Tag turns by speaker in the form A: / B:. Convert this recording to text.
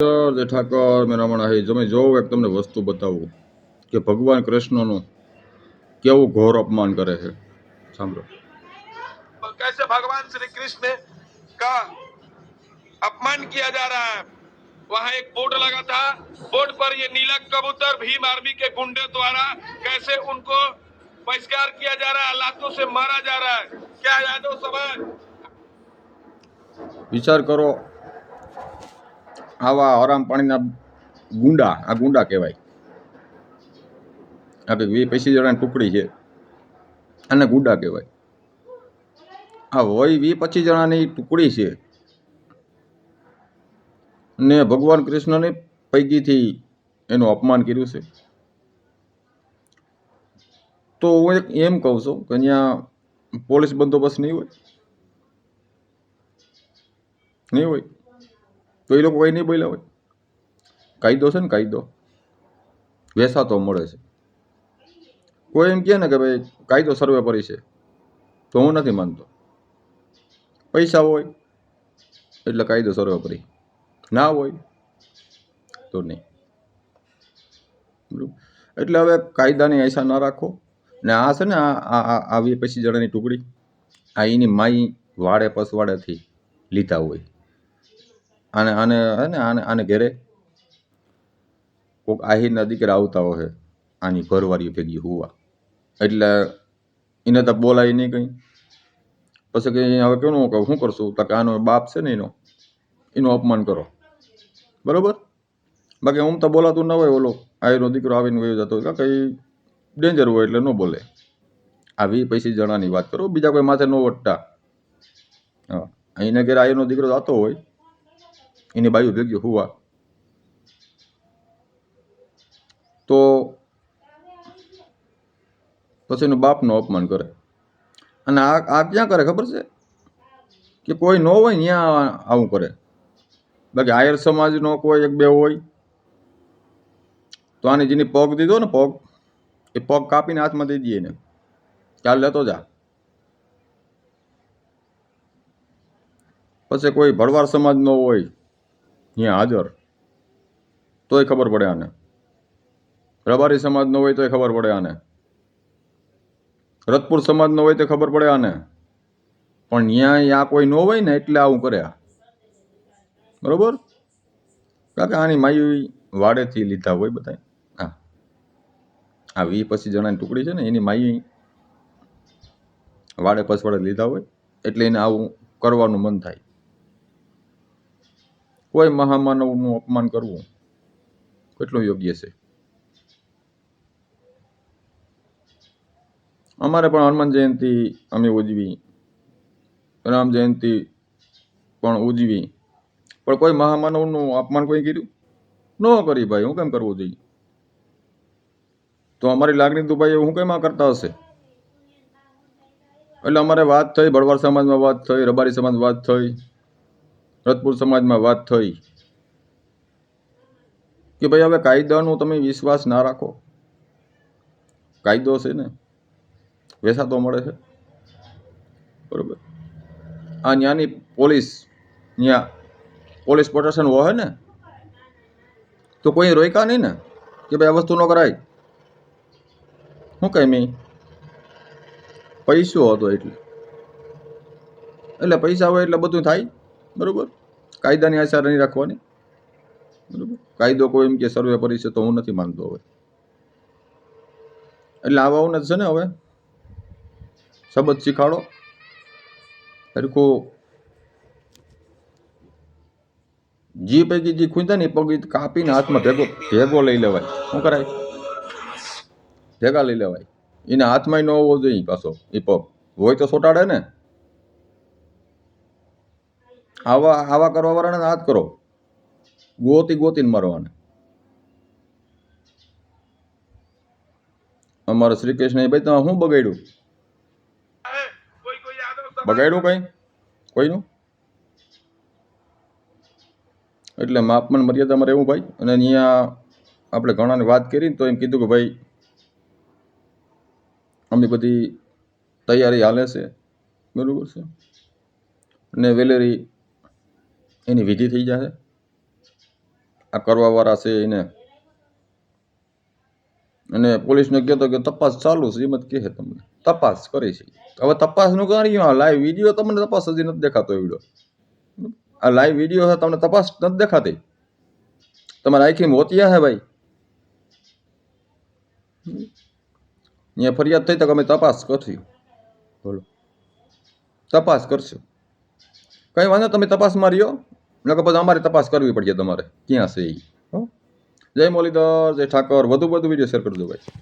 A: जय ठाकर मेरा मना है जो मैं जो एक तमने वस्तु बताऊं कि भगवान कृष्णનું કેવું ઘોર અપમાન કરે છે સાંભળો।
B: कैसे भगवान श्री कृष्ण का अपमान किया जा रहा है। वहां एक बोर्ड लगा था, बोर्ड पर ये नीला कबूतर भीम आर्मी के गुंडे द्वारा कैसे उनको बहिष्कार किया जा रहा है, लातों से मारा जा रहा है। क्या यादव समाज
A: વિચાર કરો, આવા આરામ પાણીના ગુંડા, આ ગુંડા કહેવાય। આ કંઈક 20-25 જણાની ટુકડી છે અને ગુંડા કહેવાય। આ હોય 20-25 જણાની ટુકડી છે ને ભગવાન કૃષ્ણને પૈકીથી એનું અપમાન કર્યું છે। તો હું એક એમ કહું છું કે અહીંયા પોલીસ બંદોબસ્ત નહીં હોય, નહીં હોય તો એ લોકો કંઈ નહીં બોલ્યા હોય। કાયદો છે ને, કાયદો વેસાતો મળે છે। કોઈ એમ કહે ને કે ભાઈ કાયદો સર્વોપરી છે તો હું નથી માનતો। પૈસા હોય એટલે કાયદો સર્વોપરી, ના હોય તો નહીં, બરાબર। એટલે હવે કાયદાની આશા ના રાખો ને આ છે ને આ 20-25 જણાની ટુકડી આ એની માઈ વાડે પસવાડેથી લીધા હોય। આને આને હે ને આને આને ઘેરે કોઈક આહિરના દીકરા આવતા હોય આની ઘરવાળી ભેગી હોવા, એટલે એને તો બોલાય નહીં કંઈ। પછી કે હવે કેવું કહું શું કરશું તો કે આનો બાપ છે ને એનું અપમાન કરો, બરાબર। બાકી હું તો બોલાતું ન હોય, ઓલો આયનો દીકરો આવીને વયો જતો હોય કંઈ ડેન્જર હોય એટલે ન બોલે। આ 20-25 જણાની વાત કરો, બીજા કોઈ માથે ન વટતા। હા, અહીંને ઘેર આયનો દીકરો જતો હોય એની બાજુ ભેગી હોવા તો પછી એનું બાપનું અપમાન કરે। અને આ ક્યાં કરે ખબર છે કે કોઈ ન હોય ત્યાં આવું કરે। બાકી આયર સમાજનો કોઈ એક બે હોય તો આની જેની પગ દીધો ને, પગ એ પગ કાપીને હાથમાં દઈ દઈએ ને, ચાલ લેતો જા। પછી કોઈ ભરવાડ સમાજ નો હોય ત્યાં હાજર તોય ખબર પડે આને, રબારી સમાજ નો હોય તોય ખબર પડે આને, રતપુર સમાજ નો હોય તો ખબર પડે આને, પણ ત્યાં કોઈ ન હોય ને એટલે આવું કરે, બરોબર। કારણ કે આની માઈ વાડેથી લીધા હોય બધા। હા, આ 20-25 જણાની ટુકડી છે ને એની માઈ વાડે પસવાડે લીધા હોય એટલે એને આવું કરવાનું મન થાય। કોઈ મહામાનવનું અપમાન કરવું કેટલું યોગ્ય છે? અમારે પણ હનુમાન જયંતિ અમે ઉજવી, રામ જયંતિ પણ ઉજવી, પણ કોઈ મહામાનવનું અપમાન કોઈ કર્યું ન કરી ભાઈ। હું કેમ કરવું જોઈએ? તો અમારી લાગણી તો ભાઈ હું કેમ આ કરતા હશે? એટલે અમારે વાત થઈ, ભરવાડ સમાજમાં વાત થઈ, રબારી સમાજ વાત થઈ, રતપુર સમાજમાં વાત થઈ કે ભાઈ હવે કાયદાનો તમે વિશ્વાસ ના રાખો। કાયદો છે ને વેસાતો મળે છે, બરોબર। આ ત્યાંની પોલીસ, ત્યાં પોલીસ પ્રોટેક્શન હોય ને તો કોઈ રોક્યા નહીં ને કે ભાઈ આ વસ્તુ ન કરાય। શું કઈ મેં પૈસો હતો એટલે પૈસા હોય એટલે બધું થાય, બરોબર। કાયદાની આશા નહીં રાખવાની, બરોબર। કાયદો કોઈ એમ કે સર્વોપરી છે તો હું નથી માનતો હવે। એટલે આવાઓને છે ને હવે સબત શીખાડો, હરખું જી પૈકી જે ખૂંદા ને પગ કાપીને હાથમાં ભેગો લઈ લેવાય। શું કરાય? ભેગા લઈ લેવાય। એને હાથમાં ન હોવો જોઈએ પાછો, એ પગ હોય તો સોટાડે ને। આવા કરવા વાળાને હાથ કરો, ગોતીને મારવાને। અમારે શ્રી કૃષ્ણ ભાઈ તમે શું બગાડ્યું? બગાડ્યું કઈ કોઈનું? એટલે માપમાં મર્યાદા માં રહેવું ભાઈ। અને અહીંયા આપણે ઘણાને વાત કરી તો એમ કીધું કે ભાઈ અમે બધી તૈયારી હાલે છે, બરોબર છે, અને વેલેરી એની વિધિ થઈ જશે। આ કરવાવાળા છે એને, અને પોલીસને કહેતો કે તપાસ ચાલુ છે, એમ જ કહે તમને તપાસ કરી છે. હવે તપાસનું કર્યું, આ લાઈવ વિડીયો તમને તપાસ હજી નથી દેખાતો એવડો. આ લાઈવ વિડીયો છે, તમને તપાસ નથી દેખાતી. તમારે આખી મોતિયા હે ભાઈ. અહીંયા ફરિયાદ થઈ તો કે અમે તપાસ કરશું. બોલો, તપાસ કરશું. કઈ વાંધો, તમે તપાસમાં રહ્યો, નકર પછી અમારે તપાસ કરવી પડશે તમારે ક્યાં છે એ. જય મુરલીધર, જય ઠાકર. વધુ વિડીયો શેર કરજો ભાઈ.